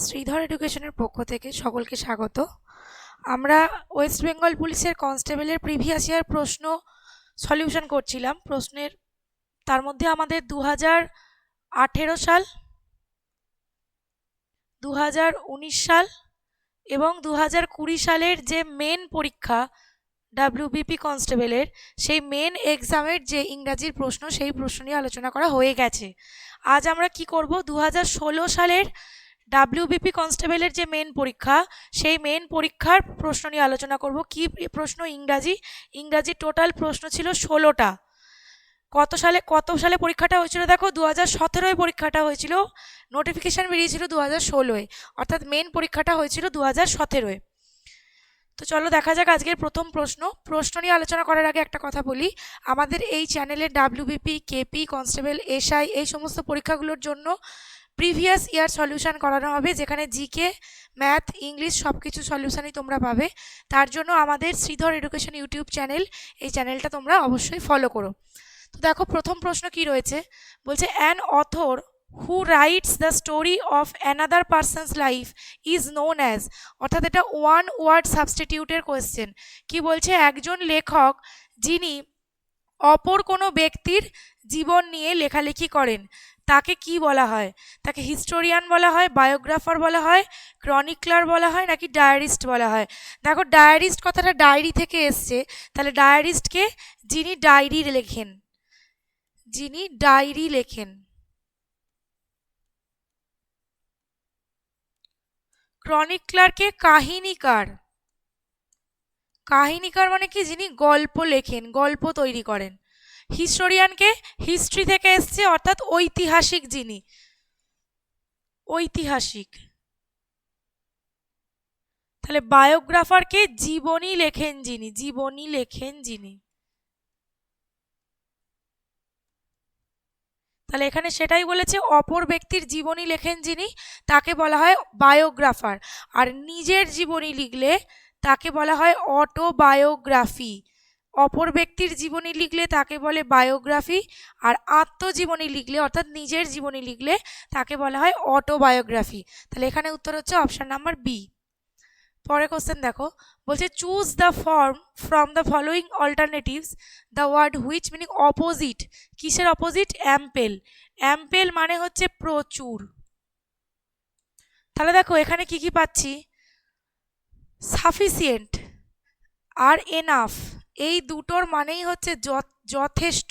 শ্রীধর এডুকেশনের পক্ষ থেকে সকলকে স্বাগত। আমরা ওয়েস্ট বেঙ্গল পুলিশের কনস্টেবলের প্রিভিয়াস ইয়ার প্রশ্ন সলিউশন করছিলাম। প্রশ্নের তার মধ্যে আমাদের 2018 সাল, 2019 সাল এবং 2020 সালের যে মেন পরীক্ষা ডাব্লিউবিপি কনস্টেবলের, সেই মেন এক্সামের যে ইংরাজির প্রশ্ন, সেই প্রশ্ন নিয়ে আলোচনা করা হয়ে গেছে। আজ আমরা কি করব, 2016 সালের ডাব্লিউবিপি কনস্টেবলের যে মেন পরীক্ষা, সেই মেন পরীক্ষার প্রশ্ন নিয়ে আলোচনা করব। কি প্রশ্ন? ইংরাজি টোটাল প্রশ্ন ছিল 16টা। কত সালে পরীক্ষাটা হয়েছিল? দেখো, 2017 পরীক্ষাটা হয়েছিল, নোটিফিকেশান বেরিয়েছিল 2016, অর্থাৎ মেন পরীক্ষাটা হয়েছিল 2017। তো চলো দেখা যাক আজকের প্রথম প্রশ্ন নিয়ে আলোচনা করার আগে একটা কথা বলি। আমাদের এই চ্যানেলে ডাব্লিউবিপি, কেপি, কনস্টেবল, এসআই এই সমস্ত পরীক্ষাগুলোর জন্য প্রিভিয়াস ইয়ার সলিউশন করানো হবে, যেখানে জিকে, ম্যাথ, ইংলিশ সব কিছু সলিউশনই তোমরা পাবে। তার জন্য আমাদের শ্রীধর এডুকেশন ইউটিউব চ্যানেল, এই চ্যানেলটা তোমরা অবশ্যই ফলো করো। তো দেখো প্রথম প্রশ্ন কি রয়েছে, বলছে an author who writes the story of another person's life is known as, অর্থাৎ এটা ওয়ান ওয়ার্ড সাবস্টিটিউটের কোয়েশ্চেন। কি বলছে? একজন লেখক যিনি অপর কোনো ব্যক্তির জীবন নিয়ে লেখালেখি করেন, তাকে কি বলা হয়? তাকে হিস্টোরিয়ান বলা হয়, বায়োগ্রাফার বলা হয়, ক্রনিকলার বলা হয়, নাকি ডায়েরিস্ট বলা হয়? দেখো, ডায়েরিস্ট কথাটা ডায়েরি থেকে এসছে, তাহলে ডায়েরিস্টকে যিনি ডায়েরি লেখেন। ক্রনিকলারকে কাহিনীকার মানে কি? যিনি গল্প লেখেন, গল্প তৈরি করেন। হিস্টোরিয়ানকে হিস্ট্রি থেকে এসছে, অর্থাৎ ঐতিহাসিক, যিনি ঐতিহাসিক। তাহলে বায়োগ্রাফারকে জীবনী লেখেন যিনি। তাহলে এখানে সেটাই বলেছে, অপর ব্যক্তির জীবনী লেখেন যিনি, তাকে বলা হয় বায়োগ্রাফার। আর নিজের জীবনী লিখলে তাকে বলা হয় অটোবায়োগ্রাফি। অপর ব্যক্তির জীবনী লিখলে তাকে বলে বায়োগ্রাফি, আর আত্মজীবনী লিখলে অর্থাৎ নিজের জীবনী লিখলে তাকে বলা হয় অটোবায়োগ্রাফি। তাহলে এখানে উত্তর হচ্ছে অপশন নাম্বার বি। পরের কোশ্চেন দেখো, বলছে choose the form from the following alternatives the word which meaning opposite. কিসের অপোজিট? অ্যাম্পেল মানে হচ্ছে প্রচুর। তাহলে দেখো এখানে কি কি পাচ্ছি, সাফিসিয়েন্ট আর এনাফ, এই দুটোর মানেই হচ্ছে যথেষ্ট।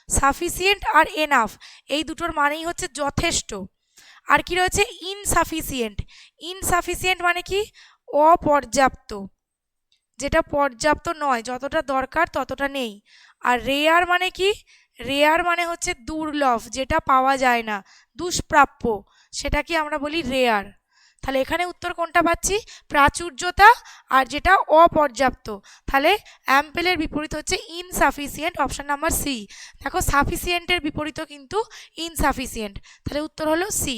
সাফিসিয়েন্ট আর এনাফ এই দুটোর মানেই হচ্ছে যথেষ্ট। আর কি রয়েছে? ইনসাফিসিয়েন্ট মানে কি? অপর্যাপ্ত, যেটা পর্যাপ্ত নয়, যতটা দরকার ততটা নেই। আর রেয়ার মানে কি? রেয়ার মানে হচ্ছে দুর্লভ, যেটা পাওয়া যায় না, দুষ্প্রাপ্য, সেটাকে আমরা বলি রেয়ার। তাহলে এখানে উত্তর কোনটা পাচ্ছি? প্রাচুর্যতা আর যেটা অপর্যাপ্ত। তাহলে অ্যাম্পেলের বিপরীত হচ্ছে ইনসাফিসিয়েন্ট, অপশন নাম্বার সি। দেখো, সাফিসিয়েন্টের বিপরীত কিন্তু ইনসাফিসিয়েন্ট, তাহলে উত্তর হলো সি।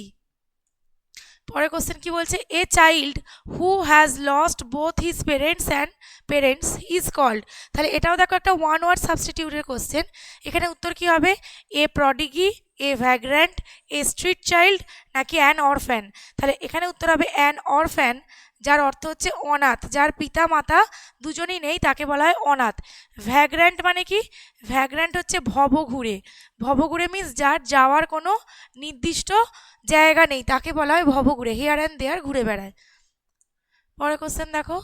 পরের কোশ্চেন কি বলছে, a child who has lost both his parents is called. তাহলে এটাও দেখো একটা ওয়ান ওয়ার্ড সাবস্টিটিউটের কোশ্চেন। এখানে উত্তর কি হবে? এ প্রডিগি, এ ভ্যাগ্র্যান্ট, এ স্ট্রিট চাইল্ড, নাকি অ্যান অরফ্যান। তাহলে এখানে উত্তর হবে অ্যান অরফ্যান, যার অর্থ হচ্ছে অনাথ, যার পিতা মাতা দুজনেই নেই, তাকে বলা হয় অনাথ। ভ্যাগ্র্যান্ট মানে কি? ভ্যাগ্র্যান্ট হচ্ছে ভবঘুরে মিন্স যার যাওয়ার কোনো নির্দিষ্ট জায়গা নেই, তাকে বলা হয় ভবঘুরে, হিয়ার অ্যান্ড দেয়ার ঘুরে বেড়ায়। পরের কোশ্চেন দেখো,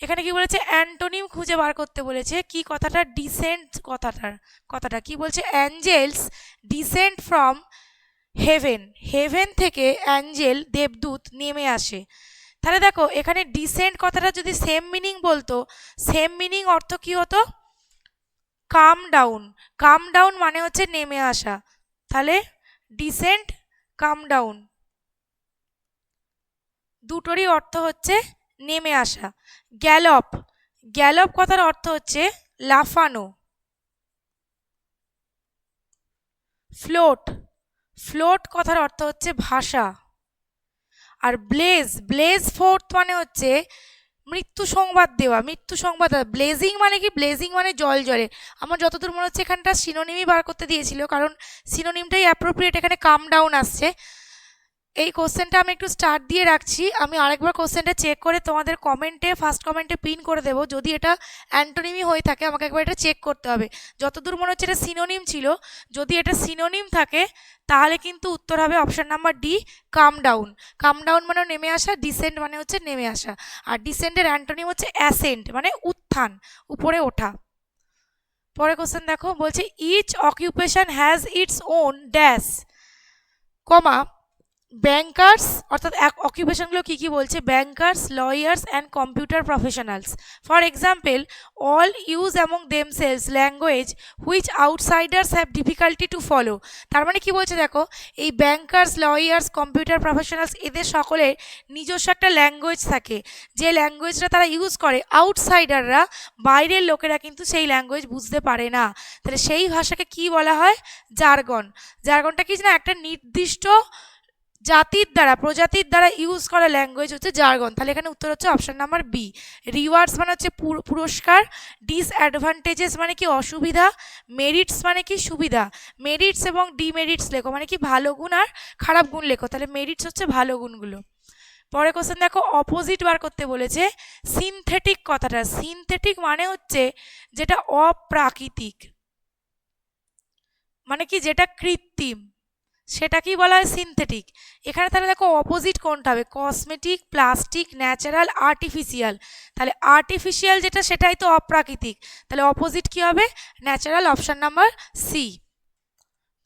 এখানে কি বলেছে? অ্যান্টোনিম খুঁজে বার করতে বলেছে। কি কথাটা? ডিসেন্ট কথাটা কি বলছে? অ্যাঞ্জেলস ডিসেন্ট ফ্রম হেভেন থেকে অ্যাঞ্জেল, দেবদূত, নেমে আসে। তাহলে দেখো এখানে ডিসেন্ট কথাটা যদি সেম মিনিং বলতো, সেম মিনিং অর্থ কি হতো? কাম ডাউন মানে হচ্ছে নেমে আসা। তাহলে ডিসেন্ট, কাম ডাউন দুটোরই অর্থ হচ্ছে নেমে আসা। গ্যালপ কথার অর্থ হচ্ছে লাফানো। ফ্লোট কথার অর্থ হচ্ছে ভাষা। আর ব্লেজ ফোর্থ মানে হচ্ছে মৃত্যু সংবাদ দেওয়া। ব্লেজিং মানে কি? ব্লেজিং মানে জল জলে। আমার যতদূর মনে হচ্ছে এখানটা সিনোনিমই বার করতে দিয়েছিল, কারণ সিনোনিমটাই অ্যাপ্রোপ্রিয়েট, এখানে কাম ডাউন আসছে। এই কোশ্চেনটা আমি একটু স্টার্ট দিয়ে রাখছি, আমি আরেকবার কোশ্চেনটা চেক করে তোমাদের কমেন্টে ফার্স্ট কমেন্টে পিন করে দেবো। যদি এটা অ্যান্টোনিমি হয়ে থাকে আমাকে একবার এটা চেক করতে হবে। যতদূর মনে হচ্ছে এটা সিনোনিম ছিল, যদি এটা সিনোনিম থাকে তাহলে কিন্তু উত্তর হবে অপশন নাম্বার ডি, কাম ডাউন। কাম ডাউন মানে নেমে আসা, ডিসেন্ট মানে হচ্ছে নেমে আসা, আর ডিসেন্টের অ্যান্টোনিম হচ্ছে অ্যাসেন্ট মানে উত্থান, উপরে ওঠা। পরে কোশ্চেন দেখো, বলছে each occupation has its own dash, comma bankers, অর্থাৎ অকুপেশনগুলো কী কী বলছে, bankers, lawyers and computer professionals. For example, all use among themselves language which outsiders have difficulty to follow. তার মানে কি বলছে দেখো, এই ব্যাংকার্স, লয়ার্স, কম্পিউটার প্রফেশনালস এদের সকলের নিজস্ব একটা ল্যাঙ্গুয়েজ থাকে, যে ল্যাঙ্গুয়েজটা তারা ইউজ করে আউটসাইডাররা, বাইরের লোকেরা কিন্তু সেই ল্যাঙ্গুয়েজ বুঝতে পারে না। তাহলে সেই ভাষাকে কি বলা হয়, জার্গন। জার্গনটা কি না, একটা নির্দিষ্ট জাতির দ্বারা, প্রজাতির দ্বারা ইউজ করা ল্যাঙ্গুয়েজ হচ্ছে জার্গন। তাহলে এখানে উত্তর হচ্ছে অপশন নাম্বার বি। রিওয়ার্ডস মানে হচ্ছে পুরস্কার, ডিসঅ্যাডভান্টেজেস মানে কি অসুবিধা, মেরিটস মানে কি সুবিধা। মেরিটস এবং ডিমেরিটস লেখো, মানে কি ভালো গুণ আর খারাপ গুণ লেখো, তাহলে মেরিটস হচ্ছে ভালো গুণগুলো। পরে কোশ্চেন দেখো, অপোজিট বার করতে বলেছে। সিনথেটিক কথাটা, সিনথেটিক মানে হচ্ছে যেটা অপ্রাকৃতিক, মানে কি যেটা কৃত্রিম, সেটাকেই বলা হয় সিনথেটিক। এখানে তাহলে দেখো অপোজিট কোনটা হবে, কসমেটিক, প্লাস্টিক, ন্যাচারাল, আর্টিফিশিয়াল। তাহলে আর্টিফিশিয়াল যেটা সেটাই তো অপ্রাকৃতিক, তাহলে অপোজিট কি হবে, ন্যাচারাল, অপশন নাম্বার সি।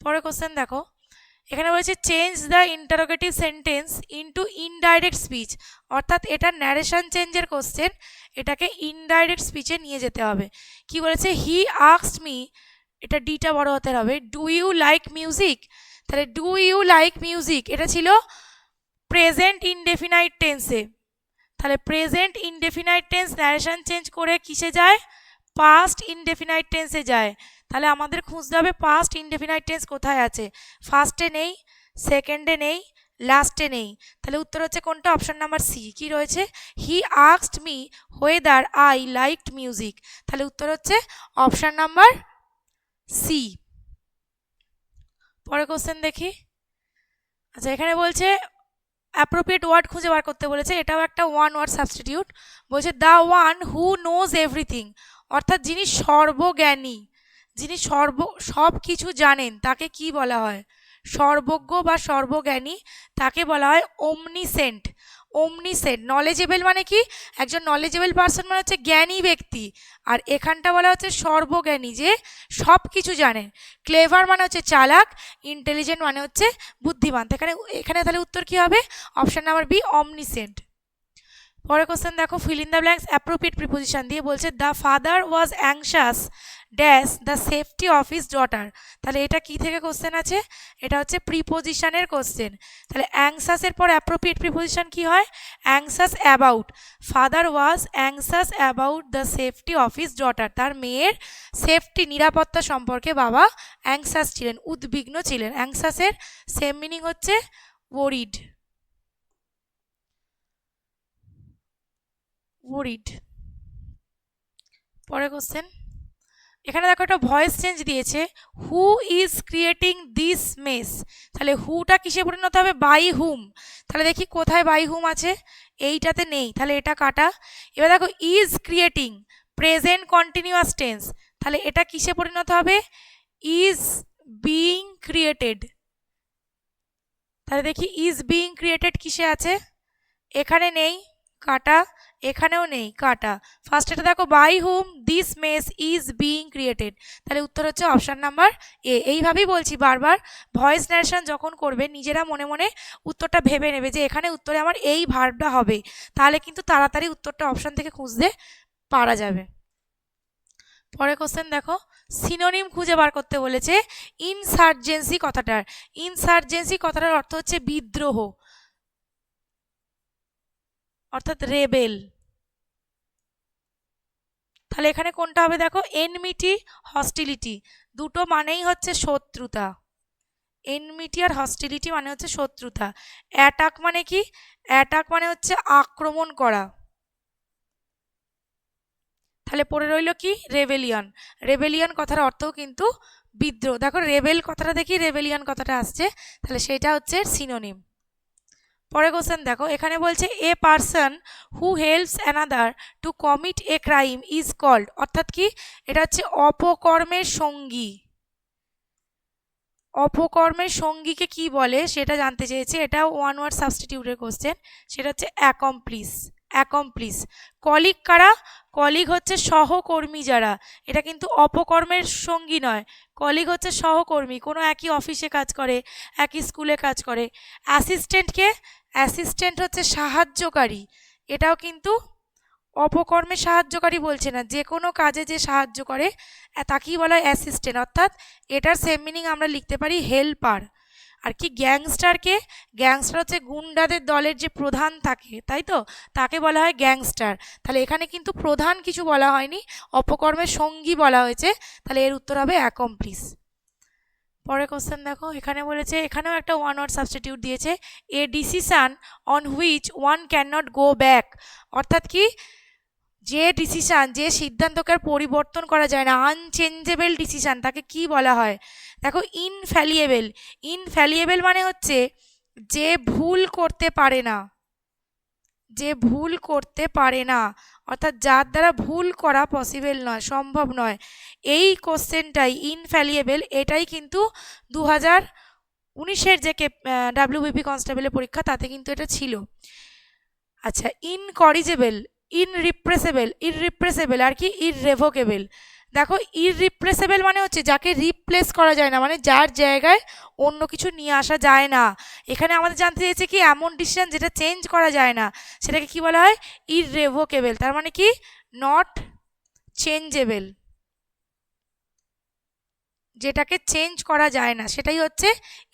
পরে কোশ্চেন দেখো, এখানে বলেছে change the interrogative sentence into indirect speech, অর্থাৎ এটা ন্যারেশন চেঞ্জের কোশ্চেন, এটাকে ইনডাইরেক্ট স্পিচে নিয়ে যেতে হবে। কি বলেছে, হি আস্কড মি, এটা ডিটা বড় হতে হবে, ডু ইউ লাইক মিউজিক। তাহলে ডু ইউ লাইক মিউজিক এটা ছিল প্রেজেন্ট ইনডেফিনাইট টেন্সে, তাহলে present indefinite tense narration change করে কিসে যায়, পাস্ট ইনডেফিনাইট টেন্সে যায়। তাহলে আমাদের খুঁজতে হবে পাস্ট ইনডেফিনাইট টেন্স কোথায় আছে, ফার্স্টে নেই, সেকেন্ডে নেই, লাস্টে নেই। তাহলে উত্তর হচ্ছে কোনটা, অপশন নাম্বার সি। কি রয়েছে, he asked me whether I liked music. তাহলে উত্তর হচ্ছে অপশন নাম্বার সি। পরে কোশ্চেন দেখি। আচ্ছা, এখানে বলছে অ্যাপ্রোপ্রিয়েট ওয়ার্ড খুঁজে বার করতে বলেছে, এটাও একটা ওয়ান ওয়ার্ড সাবস্টিটিউট। বলছে the one who knows everything, অর্থাৎ যিনি সর্বজ্ঞানী, যিনি সব কিছু জানেন তাকে কি বলা হয়, সর্বজ্ঞ বা সর্বজ্ঞানী, তাকে বলা হয় ওমনিসেন্ট। ওমনিসেন্ট, নলেজেবল মানে কি, একজন নলেজেবল পারসন মানে হচ্ছে জ্ঞানী ব্যক্তি, আর এখানটা বলা হচ্ছে সর্বজ্ঞানী, যে সব কিছু জানেন। ক্লেভার মানে হচ্ছে চালাক, ইন্টেলিজেন্ট মানে হচ্ছে বুদ্ধিমান। এখানে এখানে তাহলে উত্তর কি হবে, অপশন নাম্বার বি, অমনিসেন্ট। পরের কোশ্চেন দেখো, fill in the blanks appropriate preposition দিয়ে বলছে the father was anxious dash the safety of his daughter. তাহলে এটা কি থেকে কোশ্চেন আছে, এটা হচ্ছে প্রিপোজিশনের কোশ্চেন। তাহলে অ্যাংশাসের পর অ্যাপ্রোপ্রিয়েট প্রিপোজিশন কি হয়, anxious about. Father was anxious about the safety of his daughter, তার মেয়ের সেফটি, নিরাপত্তা সম্পর্কে বাবা অ্যাংশাস ছিলেন, উদ্বিগ্ন ছিলেন। অ্যাংশাসের সেম মিনিং হচ্ছে ওরিড, ওরিড। পরে কোশ্চেন, এখানে দেখো একটা ভয়েস চেঞ্জ দিয়েছে, who is creating this mace. তাহলে হুটা কিসে পরিণত হবে, বাই হুম। তাহলে দেখি কোথায় বাই হুম আছে, এইটাতে নেই, তাহলে এটা কাটা। এবার দেখো is creating, present continuous tense, তাহলে এটা কিসে পরিণত হবে, ইজ বিইং ক্রিয়েটেড। তাহলে দেখি ইজ বিইং ক্রিয়েটেড কিসে আছে, এখানে নেই, কাটা, এখানেও নেই, কাটা। ফার্স্ট এটা দেখো, by whom this mess is being created, তাহলে উত্তর হচ্ছে অপশন নাম্বার এ। এইভাবেই বলছি বারবার, ভয়েস ন্যারেশন যখন করবে নিজেরা মনে মনে উত্তরটা ভেবে নেবে যে এখানে উত্তরে আমার এই ভার্বটা হবে, তাহলে কিন্তু তাড়াতাড়ি উত্তরটা অপশন থেকে খুঁজতে পারা যাবে। পরের কোশ্চেন দেখো, সিনোনিম খুঁজে বার করতে বলেছে ইনসার্জেন্সি কথাটার। ইনসার্জেন্সি কথাটার অর্থ হচ্ছে বিদ্রোহ, অর্থাৎ রেবেল। তাহলে এখানে কোনটা হবে দেখো, এনমিটি, হস্টিলিটি, দুটো মানেই হচ্ছে শত্রুতা। এনমিটি আর হস্টিলিটি মানে হচ্ছে শত্রুতা। অ্যাটাক মানে কি, অ্যাটাক মানে হচ্ছে আক্রমণ করা। তাহলে পড়ে রইল কি, রেবেলিয়ন। রেবেলিয়ন কথার অর্থও কিন্তু বিদ্রোহ। দেখো রেবেল কথাটা দেখি, রেবেলিয়ন কথাটা আসছে, তাহলে সেটা হচ্ছে সিনোনিম। পরে কোশ্চেন দেখো, এখানে বলছে a person who helps another to commit a crime is called, অর্থাৎ কি, এটা হচ্ছে অপকর্মের সঙ্গী। অপকর্মের সঙ্গীকে কি বলে সেটা জানতে চেয়েছে, এটাও ওয়ান ওয়ার্ড সাবস্টিটিউটের কোশ্চেন, সেটা হচ্ছে অ্যাকমপ্লিস। অ্যাকমপ্লিস। কলিগ কারা? কলিগ হচ্ছে সহকর্মী যারা, এটা কিন্তু অপকর্মের সঙ্গী নয়। কলিগ হচ্ছে সহকর্মী, কোনো একই অফিসে কাজ করে, একই স্কুলে কাজ করে। অ্যাসিস্ট্যান্টকে, অ্যাসিস্ট্যান্ট হচ্ছে সাহায্যকারী, এটাও কিন্তু অপকর্মে সাহায্যকারী বলছে না, যে কোনো কাজে যে সাহায্য করে তাকেই বলা হয় অ্যাসিস্ট্যান্ট, অর্থাৎ এটার সেম মিনিং আমরা লিখতে পারি হেল্পার। আর কি গ্যাংস্টারকে, গ্যাংস্টার হচ্ছে গুন্ডাদের দলের যে প্রধান থাকে, তাই তো, তাকে বলা হয় গ্যাংস্টার। তাহলে এখানে কিন্তু প্রধান কিছু বলা হয়নি, অপকর্মের সঙ্গী বলা হয়েছে, তাহলে এর উত্তর হবে অ্যাকমপ্লিস। পরের কোশ্চেন দেখো, এখানে বলেছে, এখানেও একটা ওয়ান ওয়ার্ড সাবস্টিটিউট দিয়েছে, a decision on which one can not go back, অর্থাৎ কি, যে ডিসিশান, যে সিদ্ধান্তকে আর পরিবর্তন করা যায় না, আনচেঞ্জেবল ডিসিশান, তাকে কি বলা হয়? দেখো, ইনফ্যালিয়েবল। ইনফ্যালিয়েবল মানে হচ্ছে যে ভুল করতে পারে না, যে ভুল করতে পারে না, অর্থাৎ যার দ্বারা ভুল করা পসিবল নয়, সম্ভব নয়। এই কোশ্চেনটাই ইনফ্যালিয়েবল, এটাই কিন্তু 2019-এর যে ডাব্লিউবিপি কনস্টেবলের পরীক্ষা, তাতে কিন্তু এটা ছিল। আচ্ছা, ইনকরিজেবল, ইনরিপ্রেসেবল, ইররিপ্রেসেবল আর কি ইররেভোকেবল। দেখো, ইররিপ্রেসেবল মানে হচ্ছে যাকে রিপ্লেস করা যায় না, মানে যার জায়গায় অন্য কিছু নিয়ে আসা যায় না। এখানে আমাদের জানতে চাইছে কি, এমন ডিসিশন যেটা চেঞ্জ করা যায় না, সেটাকে কি বলা হয়? ইররেভোকেবল। তার মানে কি, নট চেঞ্জেবল, যেটাকে চেঞ্জ করা যায় না সেটাই হচ্ছে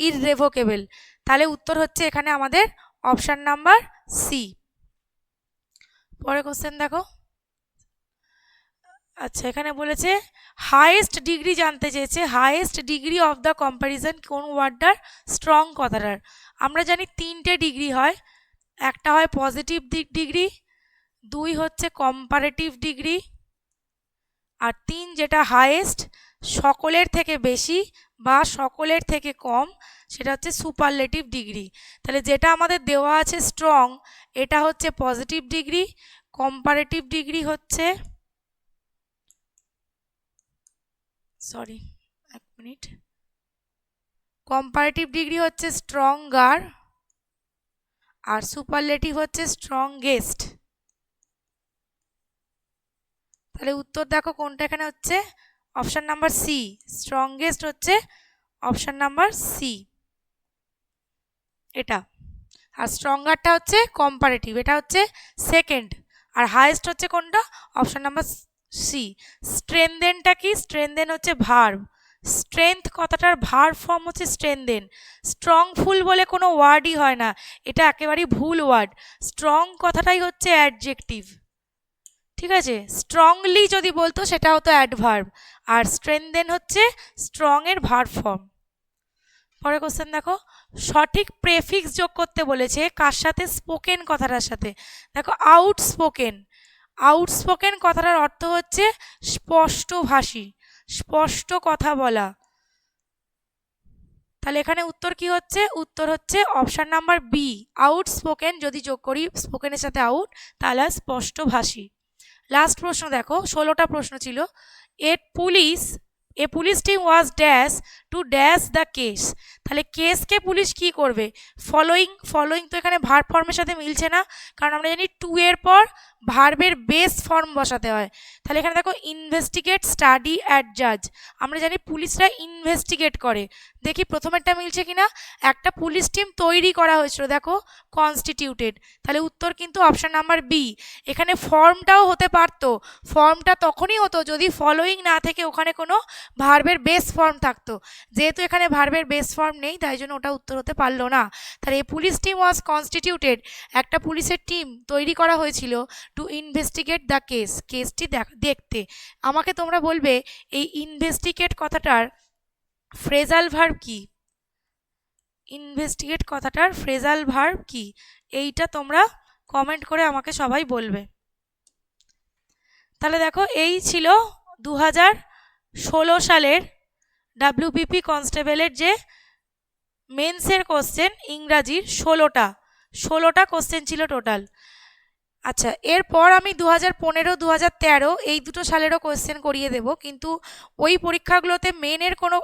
ইররেভোকেবল। তাহলে উত্তর হচ্ছে এখানে আমাদের অপশান নাম্বার সি। পরের কোশ্চেন দেখো, আচ্ছা, এখানে বলেছে হাইয়েস্ট ডিগ্রি জানতে চেয়েছে, highest degree of the comparison কোন ওয়ার্ডটার স্ট্রং কথাটার। আমরা জানি 3টে ডিগ্রি হয়, একটা হয় পজিটিভ ডিগ্রি, 2 হচ্ছে কম্পারেটিভ ডিগ্রি, আর 3 যেটা হাইয়েস্ট, সকলের থেকে বেশি বা সকলের থেকে কম, সেটা হচ্ছে সুপারলেটিভ ডিগ্রি। তাহলে যেটা আমাদের দেওয়া আছে স্ট্রং, এটা হচ্ছে পজিটিভ ডিগ্রি, কম্পারেটিভ ডিগ্রি হচ্ছে, সরি এক মিনিট, কম্পারেটিভ ডিগ্রি হচ্ছে স্ট্রঙ্গার, আর সুপারলেটিভ হচ্ছে স্ট্রংগেস্ট। তাহলে উত্তর দেখো কোনটা এখানে হচ্ছে, অপশান নাম্বার সি, স্ট্রংগেস্ট হচ্ছে অপশান নাম্বার সি এটা। আর স্ট্রঙ্গারটা হচ্ছে কম্পারেটিভ, এটা হচ্ছে সেকেন্ড। আর হাইয়েস্ট হচ্ছে কোনটা, অপশান নাম্বার সি। স্ট্রেনদেনটা কি, স্ট্রেনদেন হচ্ছে ভার্ব, স্ট্রেংথ কথাটার ভার্ব ফর্ম হচ্ছে স্ট্রেনদেন। স্ট্রংফুল বলে কোনো ওয়ার্ডই হয় না, এটা একেবারেই ভুল ওয়ার্ড। স্ট্রং কথাটাই হচ্ছে অ্যাডজেক্টিভ, ঠিক আছে। স্ট্রংলি যদি বলতো সেটা হতো অ্যাডভার্ব, আর স্ট্রেনদেন হচ্ছে স্ট্রং এর ভার্ব ফর্ম। পরের কোশ্চেন দেখো, সঠিক প্রেফিক্স যোগ করতে বলেছে কার সাথে, স্পোকেন কথাটার সাথে। দেখো, আউটস্পোকেন, আউটস্পোকেন কথাটার অর্থ হচ্ছে স্পষ্টভাষী, স্পষ্ট কথা বলা। তাহলে এখানে উত্তর কি হচ্ছে, উত্তর হচ্ছে অপশান নাম্বার বি, আউটস্পোকেন। যদি যোগ করি স্পোকেনের সাথে আউট, তাহলে স্পষ্টভাষী। লাস্ট প্রশ্ন দেখো, 16টা প্রশ্ন ছিল। A police team was dash to dash the case. তাহলে কেসকে পুলিশ কি করবে, ফলোয়িং, ফলোয়িং তো এখানে ভার্ব ফর্মের সাথে মিলছে না, কারণ আমরা জানি টু এর পর ভার্বের বেস ফর্ম বসাতে হয়। তাহলে এখানে দেখো, ইনভেস্টিগেট, স্টাডি, অ্যাডজাজ। আমরা জানি পুলিশরা ইনভেস্টিগেট করে, দেখি প্রথমেরটা মিলছে কিনা। একটা পুলিশ টিম তৈরি করা হয়েছিল, দেখো কনস্টিটিউটেড, তাহলে উত্তর কিন্তু অপশান নাম্বার বি। এখানে ফর্মটাও হতে পারতো, ফর্মটা তখনই হতো যদি ফলোয়িং না থেকে ওখানে কোনো ভার্বের বেস ফর্ম থাকতো, যেহেতু এখানে ভার্বের বেস ফর্ম নেই, তাই জন্য ওটা উত্তর হতে পারলো না। তাহলে এই পুলিশ টিম ওয়াজ কনস্টিটিউটেড, একটা পুলিশের টিম তৈরি করা হয়েছিল টু ইনভেস্টিগেট দ্য কেস, কেসটি দেখতে। আমাকে তোমরা বলবে এই ইনভেস্টিগেট কথাটার ফ্রেজাল ভার্ব কি, ইনভেস্টিগেট কথাটার ফ্রেজাল ভার্ব কি, এইটা তোমরা কমেন্ট করে আমাকে সবাই বলবে। তাহলে দেখো, এই ছিল 2016 সালের ডাব্লিউবিপি কনস্টেবলের যে মেন্সের কোশ্চেন, ইংরাজির 16টা কোশ্চেন ছিল টোটাল। আচ্ছা, এরপর আমি 2015 2013 এই দুটো সালেরও কোয়েশ্চেন করিয়ে দেব, কিন্তু ওই পরীক্ষাগুলোতে মেনের কোনো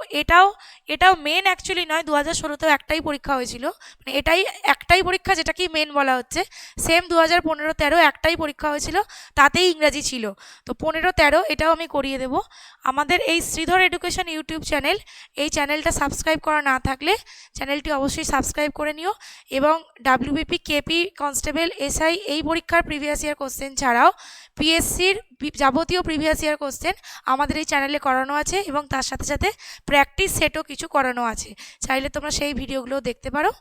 এটাও মেন অ্যাকচুয়ালি নয়। 2016তেও একটাই পরীক্ষা হয়েছিল, মানে এটাই একটাই পরীক্ষা যেটাকেই মেন বলা হচ্ছে। সেম 2015-13 একটাই পরীক্ষা হয়েছিল, তাতেই ইংরাজি ছিল। তো 15-13 এটাও আমি করিয়ে দেব। আমাদের এই শ্রীধর এডুকেশন ইউটিউব চ্যানেল, এই চ্যানেলটা সাবস্ক্রাইব করা না থাকলে চ্যানেলটি অবশ্যই সাবস্ক্রাইব করে নিও। এবং ডাব্লিউবিপি, কেপি, কনস্টেবল, এসআই এই পরীক্ষার প্রিভিয়াস ইয়ার কোশ্চেন ছাড়াও পিএসসির যাবতীয় প্রিভিয়াস ইয়ার কোশ্চেন আমাদের এই চ্যানেলে করানো আছে, এবং তার সাথে সাথে প্র্যাকটিস সেটও কিছু করানো আছে। চাইলে তোমরা সেই ভিডিওগুলো দেখতে পারো।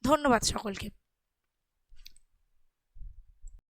ধন্যবাদ সকলকে।